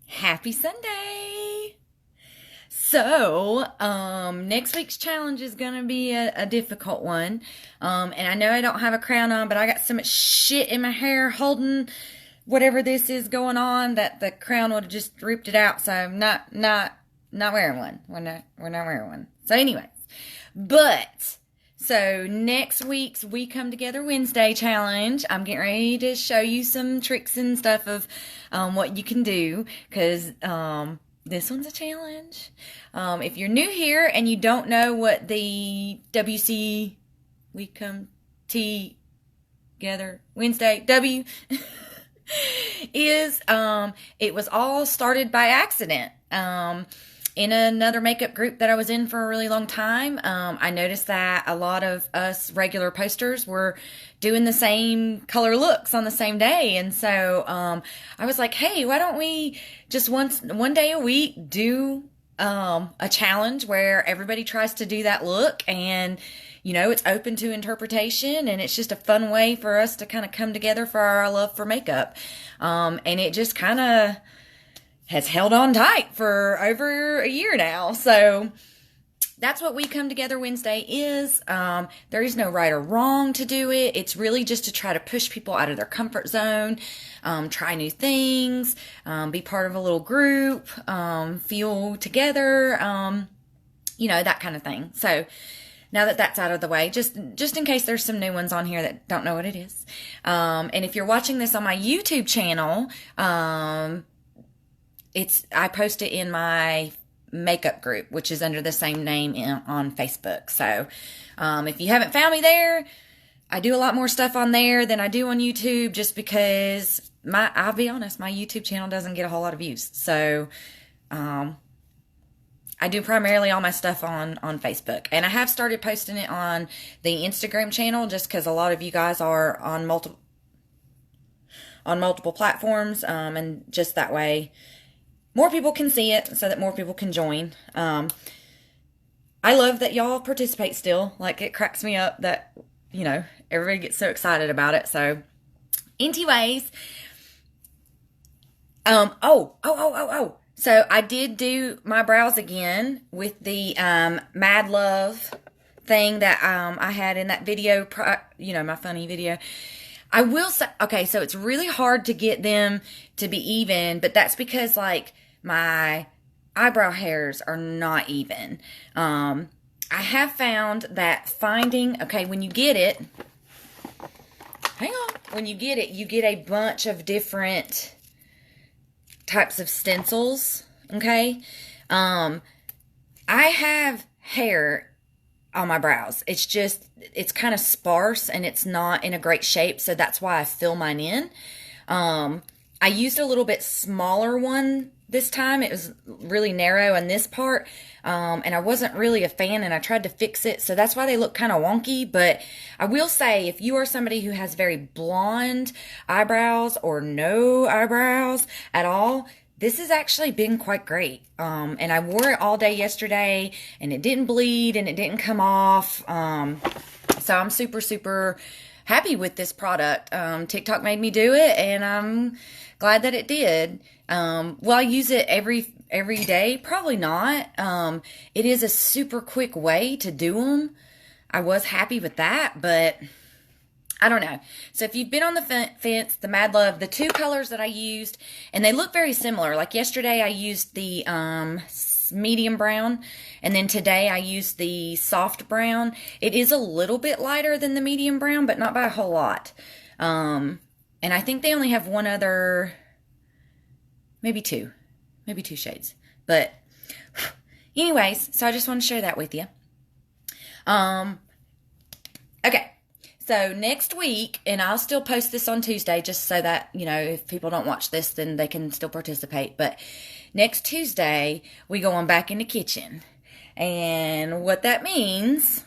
Happy Sunday! So, next week's challenge is gonna be a difficult one. And I know I don't have a crown on, but I got so much shit in my hair holding whatever this is going on that the crown would have just ripped it out. So I'm not wearing one. We're not wearing one. So anyways, so next week's We Come Together Wednesday challenge, I'm getting ready to show you some tricks and stuff of what you can do, because this one's a challenge. If you're new here and you don't know what the We Come Together Wednesday W is, it was all started by accident. In another makeup group that I was in for a really long time, I noticed that a lot of us regular posters were doing the same color looks on the same day. And so I was like, hey, why don't we just one day a week do a challenge where everybody tries to do that look, and it's open to interpretation, and it's just a fun way for us to kind of come together for our love for makeup. And it just kind of has held on tight for over a year now. So that's what We Come Together Wednesday is. There is no right or wrong to do it. It's really just to try to push people out of their comfort zone, try new things, be part of a little group, feel together, that kind of thing. So now that that's out of the way, just in case there's some new ones on here that don't know what it is. And if you're watching this on my YouTube channel, I post it in my makeup group, which is under the same name on Facebook. So if you haven't found me there, I do a lot more stuff on there than I do on YouTube, just because I'll be honest, my YouTube channel doesn't get a whole lot of views. So I do primarily all my stuff on Facebook, and I have started posting it on the Instagram channel, just because a lot of you guys are on multiple platforms, and just that way more people can see it, so that more people can join. I love that y'all participate still. Like, it cracks me up that, everybody gets so excited about it. So, anyways, so I did do my brows again with the Mad Love thing that I had in that video, my funny video. I will say, okay, so it's really hard to get them to be even, but that's because, like, my eyebrow hairs are not even. I have found that when you get it, when you get it, you get a bunch of different types of stencils, okay? I have hair on my brows. It's kind of sparse, and it's not in a great shape, so that's why I fill mine in. I used a little bit smaller one this time. It was really narrow in this part, and I wasn't really a fan, and I tried to fix it, so that's why they look kind of wonky. But I will say, if you are somebody who has very blonde eyebrows or no eyebrows at all, this has actually been quite great. And I wore it all day yesterday, and it didn't bleed, and it didn't come off. So I'm super, super happy with this product. TikTok made me do it, and I'm glad that it did. Will I use it every day? Probably not. It is a super quick way to do them. I was happy with that, but I don't know. So if you've been on the fence, the Mad Love, the two colors that I used, and they look very similar. Like yesterday I used the medium brown, and then today I used the soft brown. It is a little bit lighter than the medium brown, but not by a whole lot. And I think they only have one other, maybe two shades. But anyways, so I just want to share that with you. Okay. So next week, and I'll still post this on Tuesday, just so that, if people don't watch this, then they can still participate. But next Tuesday, we go on back in the kitchen. And what that means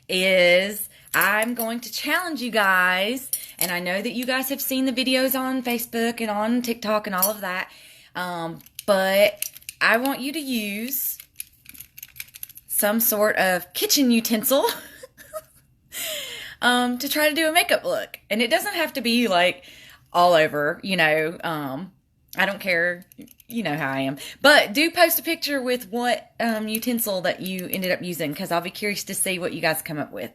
is I'm going to challenge you guys. And I know that you guys have seen the videos on Facebook and on TikTok and all of that. But I want you to use some sort of kitchen utensil to try to do a makeup look. And it doesn't have to be like all over, you know. I don't care. You know how I am. But do post a picture with what utensil that you ended up using, because I'll be curious to see what you guys come up with.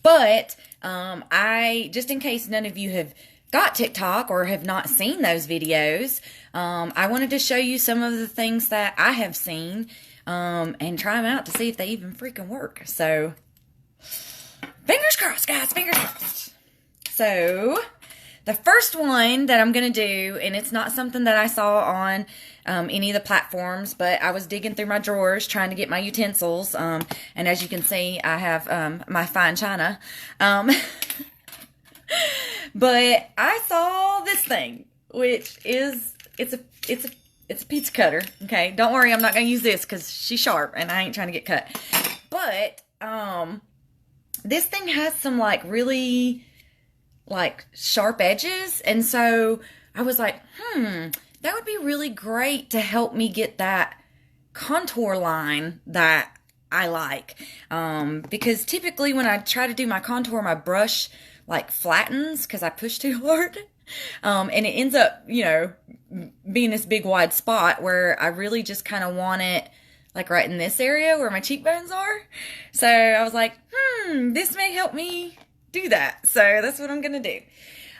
But just in case none of you have got TikTok or have not seen those videos, I wanted to show you some of the things that I have seen and try them out to see if they even freaking work. So, fingers crossed, guys, fingers crossed. So, the first one that I'm going to do, and it's not something that I saw on any of the platforms, but I was digging through my drawers trying to get my utensils, and as you can see, I have my fine china. But I saw this thing, which is, it's a pizza cutter, okay? Don't worry, I'm not going to use this because she's sharp, and I ain't trying to get cut. But, this thing has some, like, really, like, sharp edges, and so I was like, that would be really great to help me get that contour line that I like. Because typically when I try to do my contour, my brush, like, flattens because I push too hard. And it ends up, you know, being this big wide spot where I really just kind of want it, like, right in this area where my cheekbones are. So I was like, this may help me do that. So that's what I'm going to do.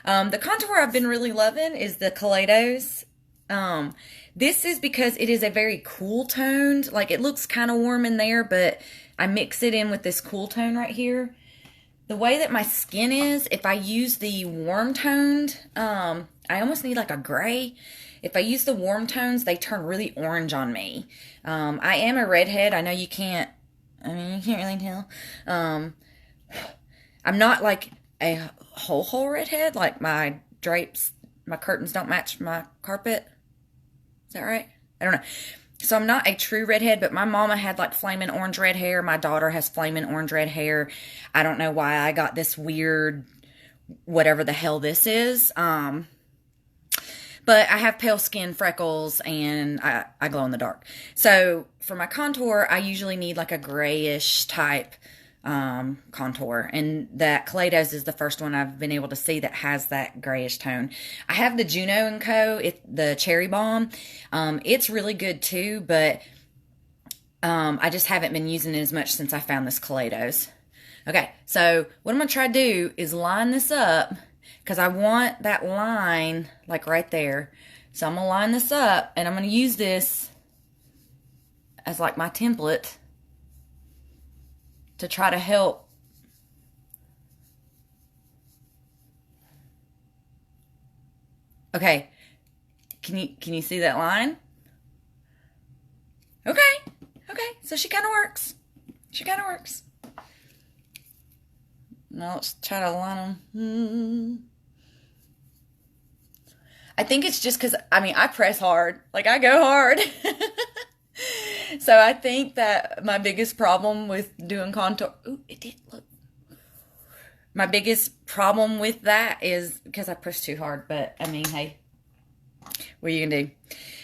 The contour I've been really loving is the Kaleidos. This is because it is a very cool toned, like, it looks kind of warm in there, but I mix it in with this cool tone right here. The way that my skin is, if I use the warm toned, I almost need like a gray. If I use the warm tones, they turn really orange on me. I am a redhead. I know you can't, I mean, you can't really tell. I'm not like a whole redhead, like my drapes, my curtains don't match my carpet. Is that right? I don't know. So I'm not a true redhead, but my mama had like flaming orange red hair. My daughter has flaming orange red hair. I don't know why I got this weird, whatever the hell this is. But I have pale skin, freckles, and I glow in the dark. So for my contour, I usually need like a grayish type contour, and that Kaleidos is the first one I've been able to see that has that grayish tone. I have the Juno & Co., the Cherry Bomb. It's really good too, but I just haven't been using it as much since I found this Kaleidos. Okay, so what I'm going to try to do is line this up, because I want that line like right there. So I'm going to line this up, and I'm going to use this as like my template to try to help. Okay, can you see that line? Okay, so she kind of works. Now let's try to line them. I think it's just because, I mean, I press hard. Like, I go hard. So I think that my biggest problem with doing contour... Ooh, it did look... My biggest problem with that is because I push too hard. But, I mean, hey. What are you going to do?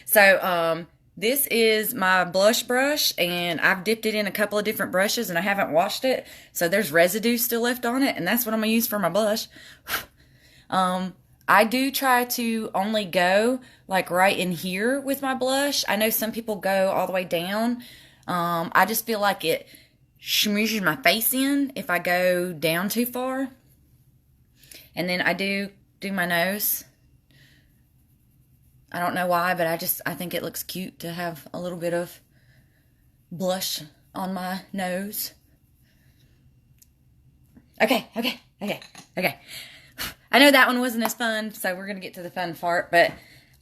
So, this is my blush brush. And I've dipped it in a couple of different brushes. And I haven't washed it. So, there's residue still left on it. And that's what I'm going to use for my blush. I do try to only go like right in here with my blush. I know some people go all the way down. I just feel like it smooshes my face in if I go down too far. And then I do my nose. I don't know why, but I think it looks cute to have a little bit of blush on my nose. Okay. I know that one wasn't as fun, so we're going to get to the fun part, but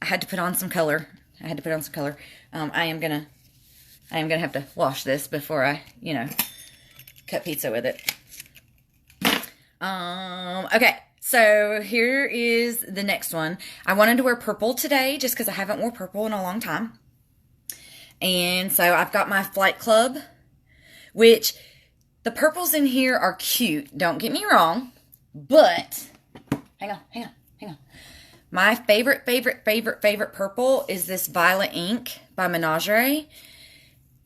I had to put on some color. I am going to have to wash this before I, cut pizza with it. Okay, so here is the next one. I wanted to wear purple today just because I haven't worn purple in a long time. And so I've got my Flight Club, which the purples in here are cute. Don't get me wrong, but... Hang on. My favorite purple is this Violet Ink by Menagerie.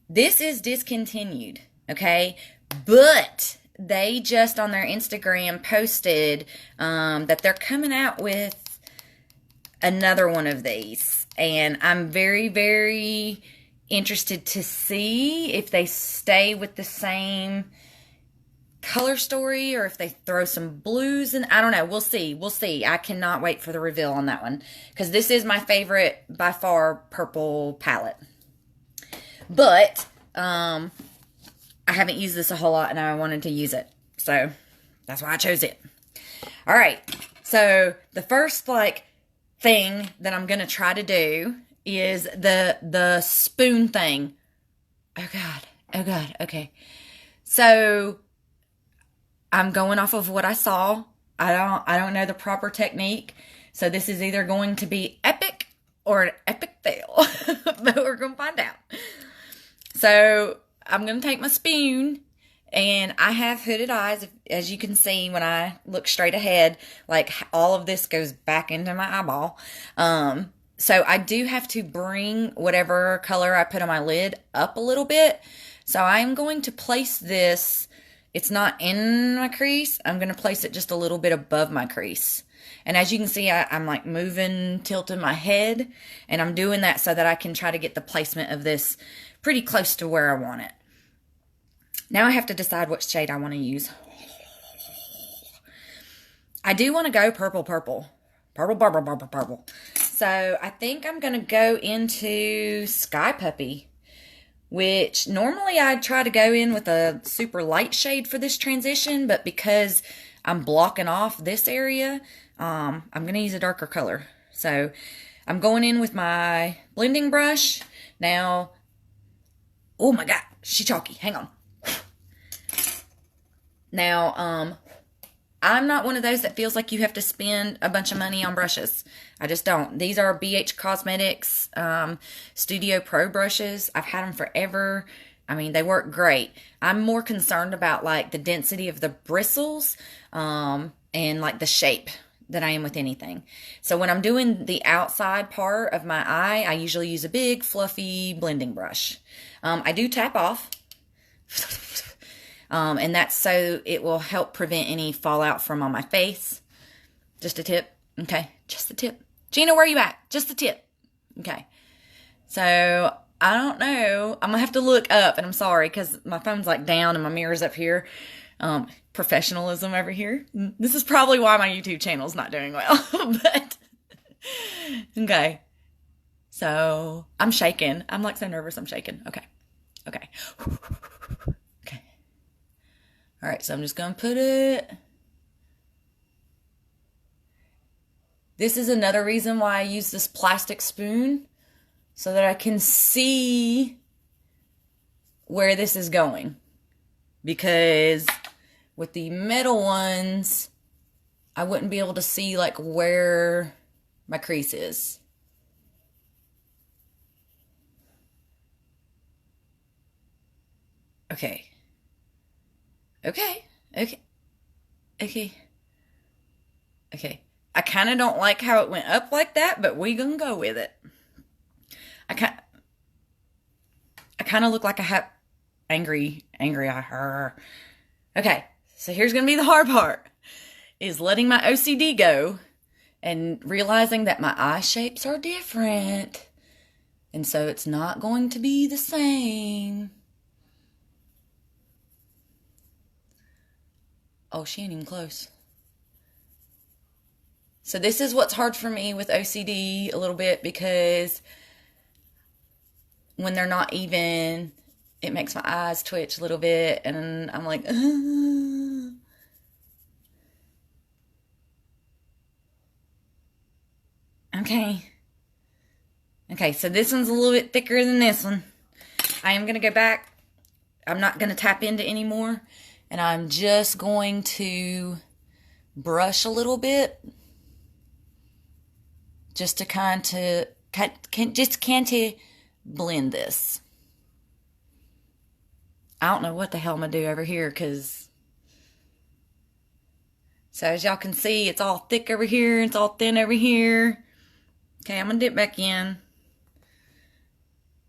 This is discontinued, okay? But they just on their Instagram posted that they're coming out with another one of these. And I'm very, very interested to see if they stay with the same color story or if they throw some blues in. I don't know. We'll see. We'll see. I cannot wait for the reveal on that one, because this is my favorite by far purple palette. But I haven't used this a whole lot and I wanted to use it, so that's why I chose it. All right, so the first thing that I'm gonna try to do is the spoon thing. Oh god. Okay, so I'm going off of what I saw. I don't know the proper technique, so this is either going to be epic or an epic fail. But we're gonna find out. So I'm gonna take my spoon, and I have hooded eyes, as you can see when I look straight ahead. Like, all of this goes back into my eyeball. So I do have to bring whatever color I put on my lid up a little bit. So I'm going to place this. It's not in my crease. I'm going to place it just a little bit above my crease. And as you can see, I'm like moving, tilting my head. And I'm doing that so that I can try to get the placement of this pretty close to where I want it. Now I have to decide what shade I want to use. I do want to go purple. So I think I'm going to go into Sky Puppy, which normally I'd try to go in with a super light shade for this transition, but because I'm blocking off this area, I'm going to use a darker color. So I'm going in with my blending brush. Now, oh my god, she's chalky. Hang on. Now, I'm not one of those that feels like you have to spend a bunch of money on brushes. I just don't. These are BH Cosmetics Studio Pro brushes. I've had them forever. I mean, they work great. I'm more concerned about like the density of the bristles and like the shape than I am with anything. So when I'm doing the outside part of my eye, I usually use a big fluffy blending brush. I do tap off. And that's so it will help prevent any fallout from on my face. Just a tip. Okay. Just a tip. Gina, where are you at? Just a tip. Okay. So I don't know. I'm going to have to look up, and I'm sorry because my phone's like down and my mirror's up here. Professionalism over here. This is probably why my YouTube channel's not doing well. But okay. So I'm shaking. I'm like so nervous. I'm shaking. Okay. Okay. Okay. All right. So I'm just going to put it. This is another reason why I use this plastic spoon, so that I can see where this is going. Because with the metal ones, I wouldn't be able to see like where my crease is. Okay. Okay. Okay. Okay. Okay. I kind of don't like how it went up like that, but we gonna go with it. I kind of look like I have angry eye. Okay, so here's gonna be the hard part, is letting my OCD go and realizing that my eye shapes are different, and so it's not going to be the same. Oh, she ain't even close. So this is what's hard for me with OCD a little bit, because when they're not even, it makes my eyes twitch a little bit, and I'm like, Okay. Okay, so this one's a little bit thicker than this one. I am going to go back. I'm not going to tap into anymore, and I'm just going to brush a little bit. Just to kind of blend this. I don't know what the hell I'm going to do over here, because so as y'all can see, it's all thick over here, it's all thin over here. Okay, I'm going to dip back in.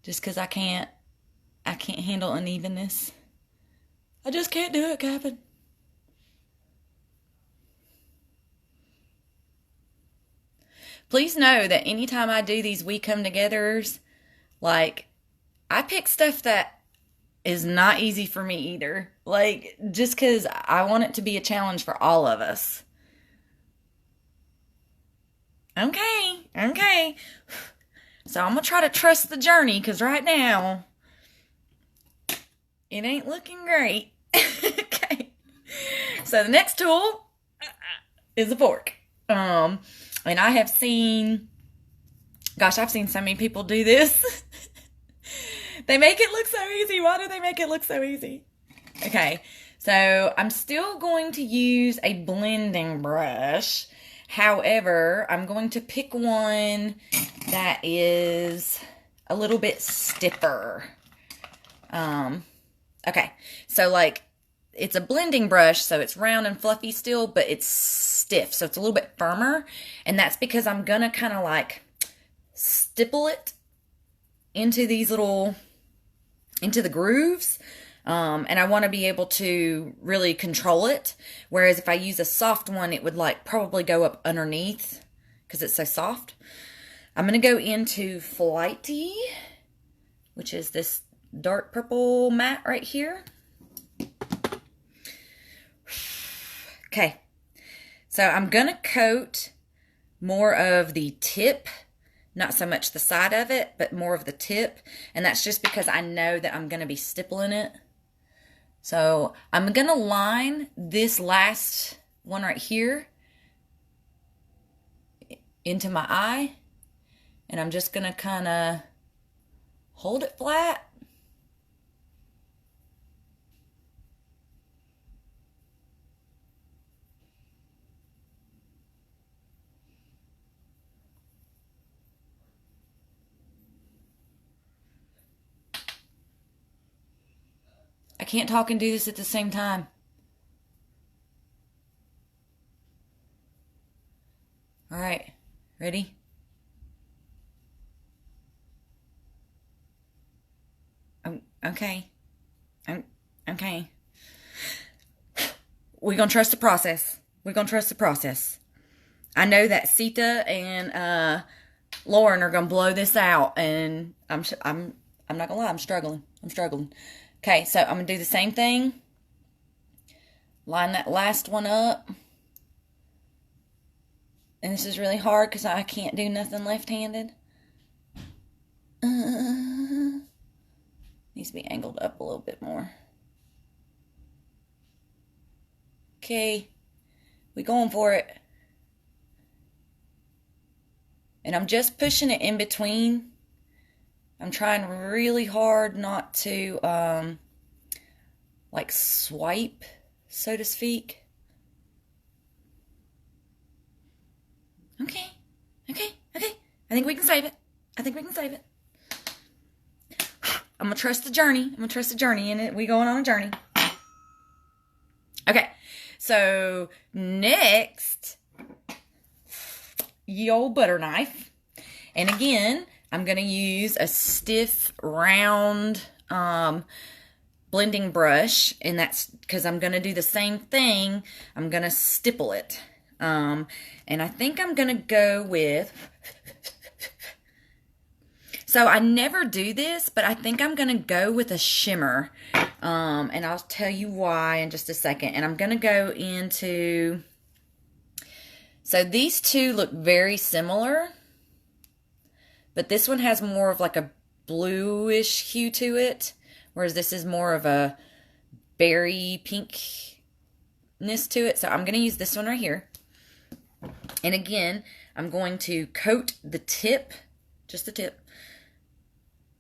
Just because I can't handle unevenness. I just can't do it, Captain. Please know that anytime I do these We Come Togethers, like, I pick stuff that is not easy for me either. Like, just because I want it to be a challenge for all of us. Okay. So I'm going to try to trust the journey, because right now, it ain't looking great. Okay. So the next tool is a fork. And I have seen, gosh, I've seen so many people do this. They make it look so easy. Why do they make it look so easy? Okay, so I'm still going to use a blending brush. However, I'm going to pick one that is a little bit stiffer. Okay, so like, it's a blending brush, so it's round and fluffy still, but it's stiff, so it's a little bit firmer, and that's because I'm gonna kind of like stipple it into these little, into the grooves, and I want to be able to really control it, whereas if I use a soft one, it would like probably go up underneath, because it's so soft. I'm gonna go into Flighty, which is this dark purple matte right here. Okay, so I'm gonna coat more of the tip, not so much the side of it, but more of the tip, and that's just because I know that I'm gonna be stippling it. So I'm gonna line this last one right here into my eye, and I'm just gonna kind of hold it flat. I can't talk and do this at the same time. All right, ready? Okay. Okay. We're going to trust the process. We're going to trust the process. I know that Sita and Lauren are going to blow this out, and I'm not going to lie, I'm struggling. Okay, so I'm going to do the same thing. Line that last one up. And this is really hard because I can't do nothing left-handed. Needs to be angled up a little bit more. Okay, we going for it. And I'm just pushing it in between. I'm trying really hard not to, like, swipe, so to speak. Okay. I think we can save it. I'm going to trust the journey. And we going on a journey. Okay. So, next, ye old butter knife. And again, I'm going to use a stiff, round, blending brush. And that's because I'm going to do the same thing. I'm going to stipple it. And I think I'm going to go with... So I never do this, but I think I'm going to go with a shimmer. And I'll tell you why in just a second. And I'm going to go into... So these two look very similar. But this one has more of like a bluish hue to it. Whereas this is more of a berry pinkness to it. So I'm going to use this one right here. And again, I'm going to coat the tip, just the tip,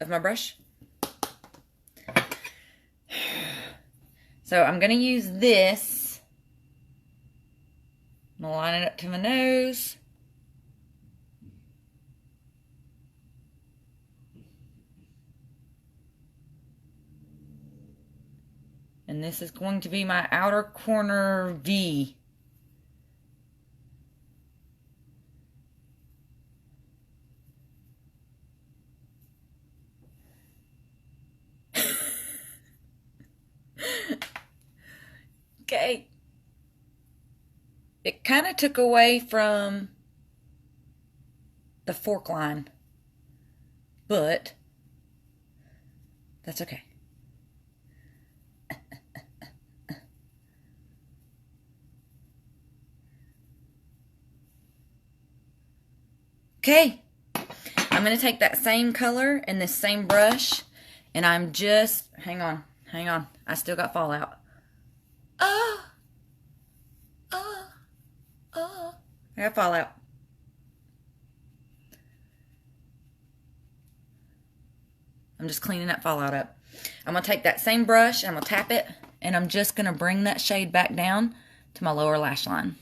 of my brush. So I'm going to use this. I'm going to line it up to my nose. And this is going to be my outer corner V. Okay. It kind of took away from the fork line. But that's okay. Okay, I'm going to take that same color and this same brush, and I'm just, hang on, I still got fallout. I got fallout. I'm just cleaning that fallout up. I'm going to take that same brush, and I'm going to tap it, and I'm just going to bring that shade back down to my lower lash line.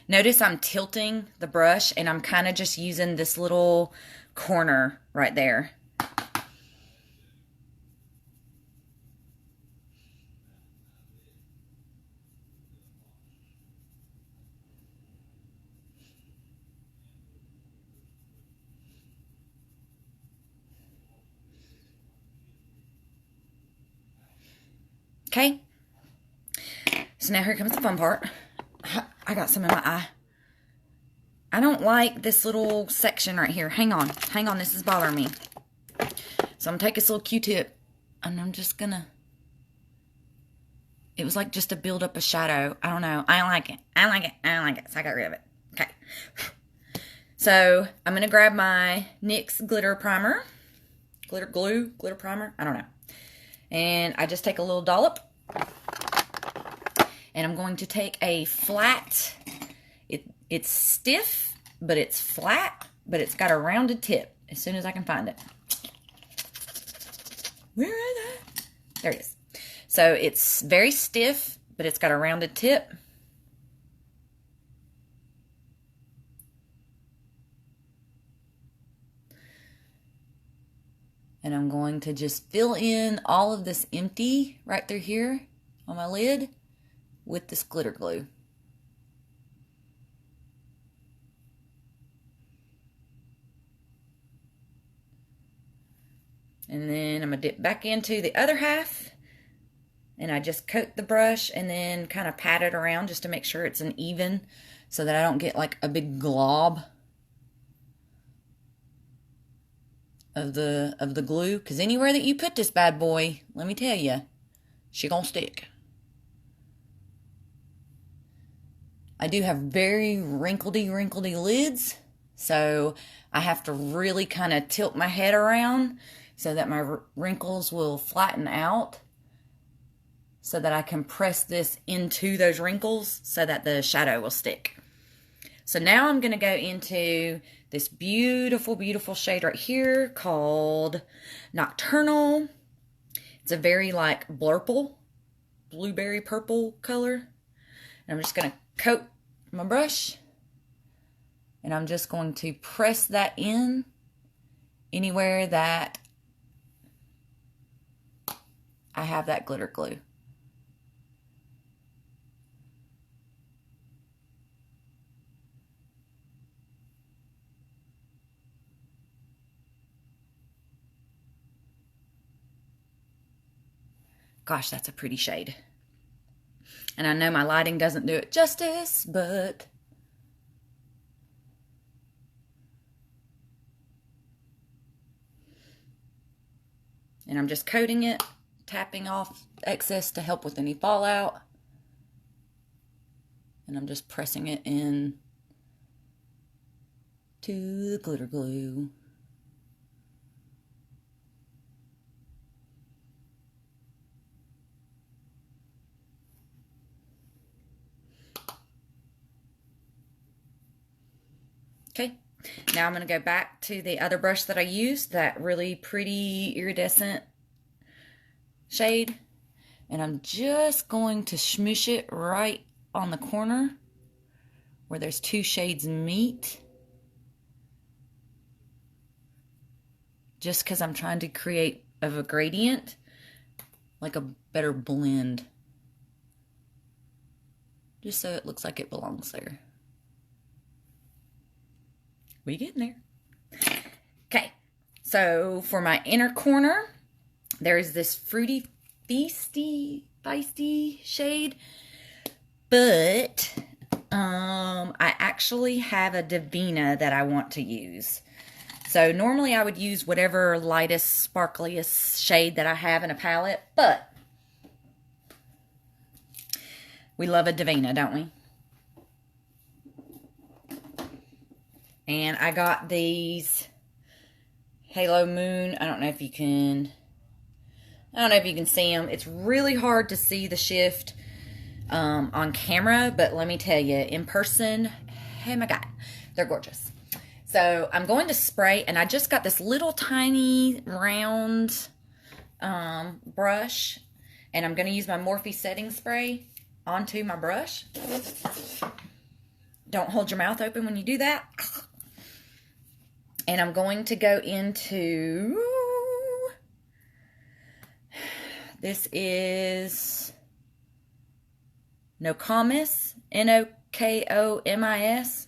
Notice I'm tilting the brush, and I'm kind of just using this little corner right there. Okay, so now here comes the fun part. I got some in my eye. I don't like this little section right here. Hang on, this is bothering me. So I'm gonna take this little Q-tip, and I'm just gonna, it was like just to build up a shadow. I don't know, I don't like it, so I got rid of it. Okay, so I'm gonna grab my NYX glitter primer, glitter primer, I don't know. And I just take a little dollop, and I'm going to take a flat, it's stiff, but it's flat, but it's got a rounded tip as soon as I can find it. Where is it? There it is. So it's very stiff, but it's got a rounded tip. And I'm going to just fill in all of this empty right through here on my lid with this glitter glue. And then I'm going to dip back into the other half, and I just coat the brush and then kind of pat it around just to make sure it's an even, so that I don't get like a big glob of the glue, because anywhere that you put this bad boy, let me tell you, she gonna stick. I do have very wrinkledy lids, so I have to really kind of tilt my head around so that my wrinkles will flatten out, so that I can press this into those wrinkles so that the shadow will stick. So now I'm going to go into this beautiful, beautiful shade right here called Nocturnal. It's a very like blurple, blueberry purple color. And I'm just going to coat my brush, and I'm just going to press that in anywhere that I have that glitter glue. Gosh, that's a pretty shade. And I know my lighting doesn't do it justice, but and I'm just coating it, tapping off excess to help with any fallout. And I'm just pressing it in to the glitter glue. Okay, now I'm going to go back to the other brush that I used, that really pretty iridescent shade, and I'm just going to smoosh it right on the corner where there's two shades meet, just because I'm trying to create a gradient, like a better blend, just so it looks like it belongs there. We getting there. Okay, so for my inner corner, there's this fruity feisty shade, but I actually have a Divina that I want to use. So normally I would use whatever lightest, sparkliest shade that I have in a palette, but we love a Divina, don't we? And I got these Halo Moon. I don't know if you can see them. It's really hard to see the shift on camera, but let me tell you, in person, oh my God, they're gorgeous. So I'm going to spray, and I just got this little tiny round brush, and I'm going to use my Morphe setting spray onto my brush. Don't hold your mouth open when you do that. And I'm going to go into, this is Nokomis, Nokomis.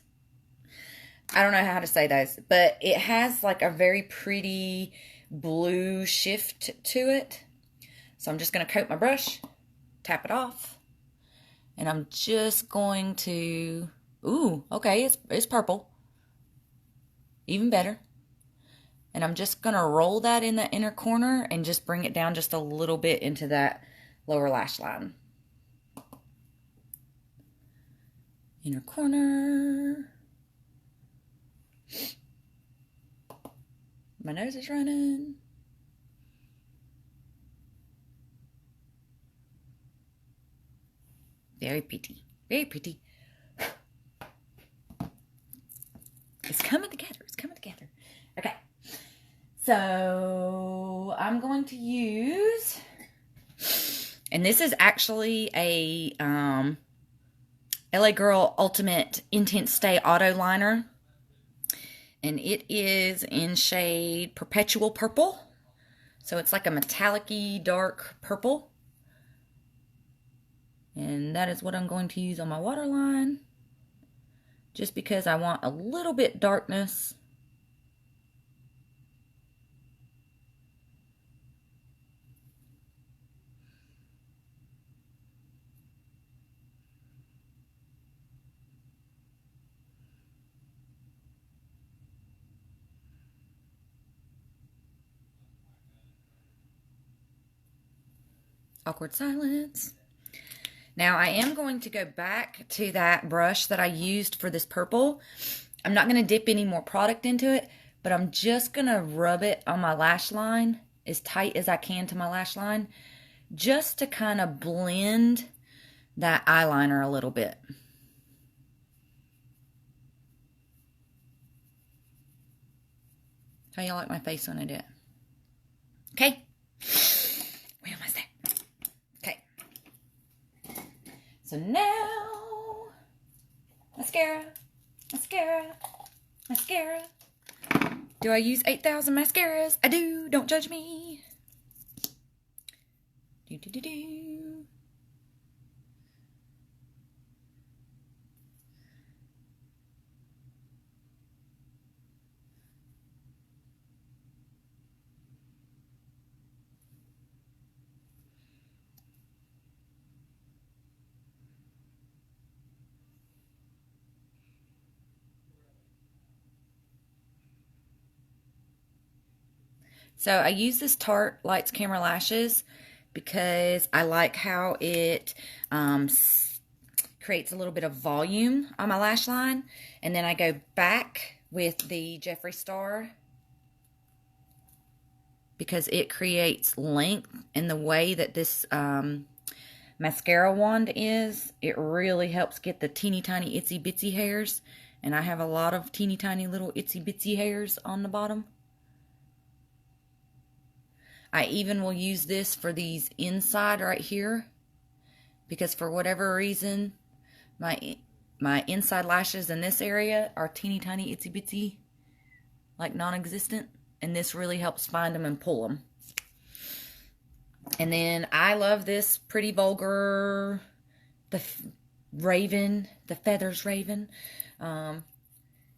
I don't know how to say those, but it has like a very pretty blue shift to it. So I'm just going to coat my brush, tap it off, and I'm just going to, ooh, okay, it's purple. Even better. And I'm just going to roll that in the inner corner and just bring it down just a little bit into that lower lash line. Inner corner. My nose is running. Very pretty. Very pretty. It's coming together. It's coming together. Okay. So I'm going to use, and this is actually a LA Girl Ultimate Intense Stay Auto Liner. And it is in shade Perpetual Purple. So it's like a metallic-y dark purple. And that is what I'm going to use on my waterline. Just because I want a little bit darkness. Awkward silence. Now I am going to go back to that brush that I used for this purple. I'm not going to dip any more product into it, but I'm just going to rub it on my lash line as tight as I can to my lash line, just to kind of blend that eyeliner a little bit. How y'all like my face when I do it? Okay. We almost there. Okay. So now, mascara, mascara, mascara. Do I use 8,000 mascaras? I do. Don't judge me. Do, do, do, do. So I use this Tarte Lights Camera Lashes because I like how it creates a little bit of volume on my lash line. And then I go back with the Jeffree Star because it creates length in the way that this mascara wand is. It really helps get the teeny tiny itsy bitsy hairs. And I have a lot of teeny tiny little itsy bitsy hairs on the bottom. I even will use this for these inside right here because for whatever reason my inside lashes in this area are teeny tiny itsy bitsy, like non-existent, and this really helps find them and pull them. And then I love this Pretty Vulgar, the Raven, the Feathers Raven.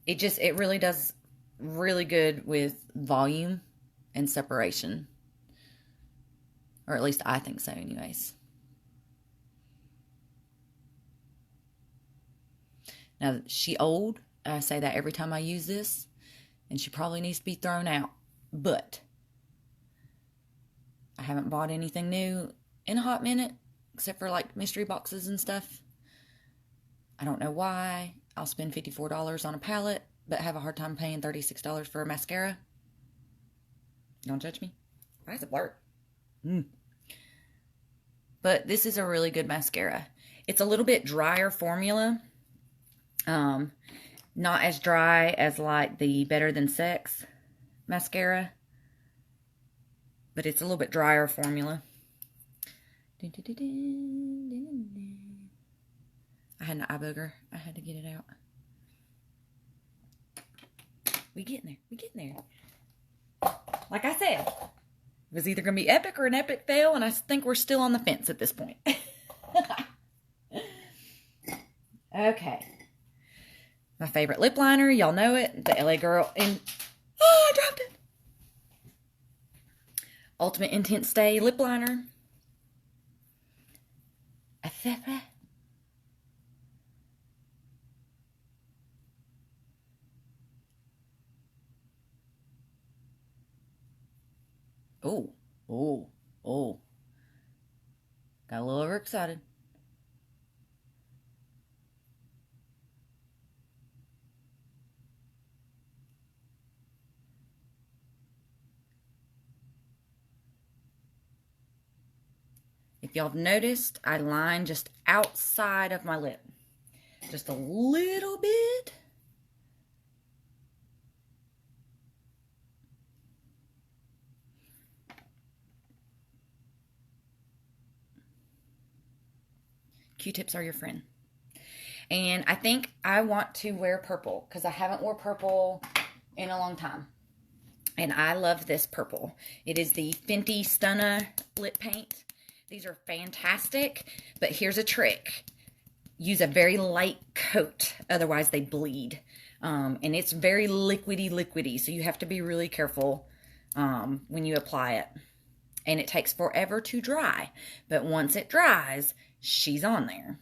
It really does really good with volume and separation. Or at least I think so anyways. Now, she old. I say that every time I use this. And she probably needs to be thrown out. But I haven't bought anything new in a hot minute. Except for like mystery boxes and stuff. I don't know why. I'll spend $54 on a palette. But have a hard time paying $36 for a mascara. Don't judge me. Why is it blurred? But this is a really good mascara. It's a little bit drier formula. Not as dry as like the Better Than Sex mascara. But it's a little bit drier formula. I had an eye booger. I had to get it out. We getting there. We getting there. Like I said, it was either going to be epic or an epic fail, and I think we're still on the fence at this point. Okay. My favorite lip liner, y'all know it. The LA Girl in... Oh, I dropped it. Ultimate Intense Stay lip liner. Oh, oh, oh. Got a little overexcited. If y'all have noticed, I line just outside of my lip. Just a little bit. Q-tips are your friend. And I think I want to wear purple because I haven't worn purple in a long time. And I love this purple. It is the Fenty Stunna lip paint. These are fantastic, but here's a trick. Use a very light coat, otherwise they bleed. And it's very liquidy, so you have to be really careful when you apply it. And it takes forever to dry, but once it dries, she's on there.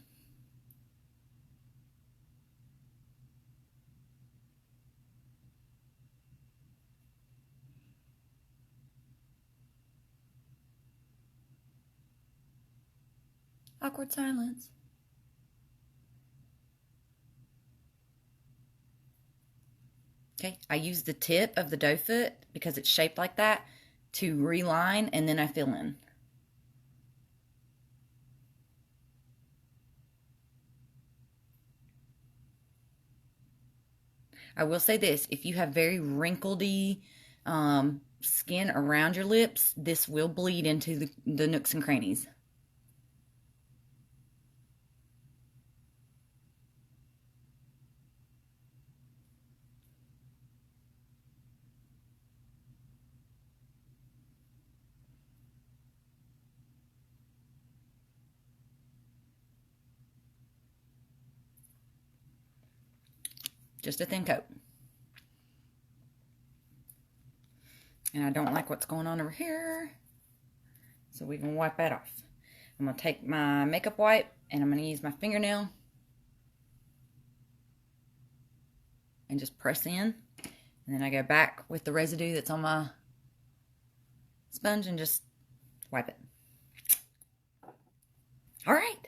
Awkward silence. Okay, I use the tip of the doe foot because it's shaped like that to reline, and then I fill in. I will say this, if you have very wrinkledy skin around your lips, this will bleed into the nooks and crannies. Just a thin coat. And I don't like what's going on over here. So we're going to wipe that off. I'm going to take my makeup wipe and I'm going to use my fingernail. And just press in. And then I go back with the residue that's on my sponge and just wipe it. All right.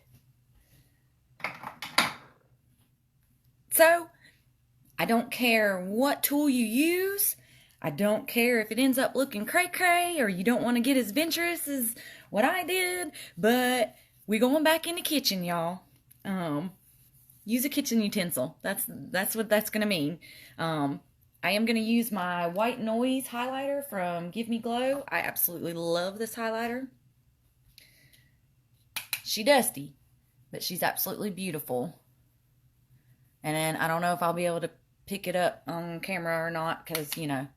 So, I don't care what tool you use. I don't care if it ends up looking cray-cray or you don't want to get as adventurous as what I did. But we're going back in the kitchen, y'all. Use a kitchen utensil. That's what that's going to mean. I am going to use my White Noise highlighter from Give Me Glow. I absolutely love this highlighter. She's dusty, but she's absolutely beautiful. And then I don't know if I'll be able to pick it up on camera or not because, you know,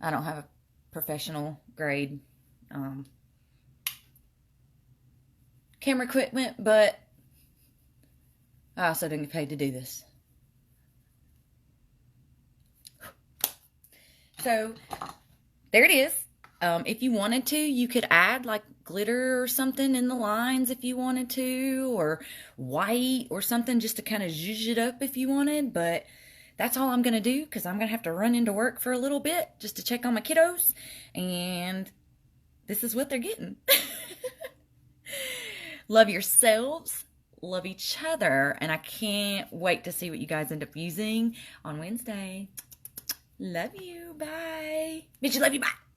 I don't have a professional grade camera equipment, but I also didn't get paid to do this. So, there it is. If you wanted to, you could add like glitter or something in the lines if you wanted to, or white or something just to kind of zhuzh it up if you wanted. But that's all I'm going to do because I'm going to have to run into work for a little bit just to check on my kiddos. And this is what they're getting. Love yourselves. Love each other. And I can't wait to see what you guys end up using on Wednesday. Love you. Bye. Bitch, love you. Bye.